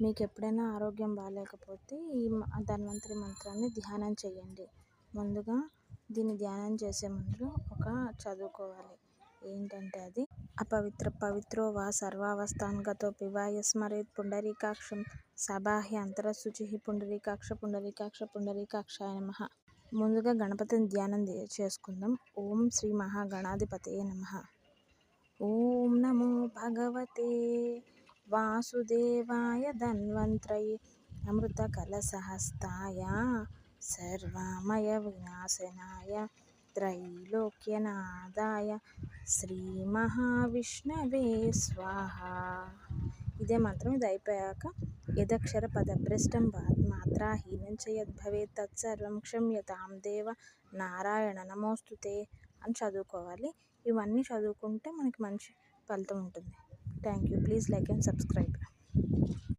మీకు ఎప్పుడైనా ఆరోగ్యం బాగాలేకపోతే ఈ ధన్వంతరి మంత్రాన్ని ధ్యానం చేయండి. ముందుగా దీన్ని ధ్యానం చేసే ముందు చదువుకోవాలి. ఏంటంటే అది పవిత్రో వా సర్వావస్థాన్ గతో పివాయ స్మరేత్ పుండరీకాక్షం సబాహ్య అంతరశుచిః పుండరీకాక్షాయ నమః. ముందుగా గణపతిని ధ్యానం చేసుకుందాం. ఓం శ్రీ మహాగణాధిపతయే నమః. ఓం నమో భగవతే వాసుదేవాయ ధన్వంత్రయే అమృతకలశహస్తాయ సర్వమయ వినాశనాయ త్రైలోక్యనాథాయ శ్రీ మహావిష్ణవే స్వాహ. ఇదే మంత్రం. ఇది అయిపోయాక యదక్షర పదభ్రష్టం మాత్రాహీనం చ యద్భవేత్ తత్సర్వం క్షమ్యతాం దేవ నారాయణ నమోస్తుతే అని చదువుకోవాలి. ఇవన్నీ చదువుకుంటే మనకి మంచి ఫలితం ఉంటుంది. Thank you. Please like and subscribe.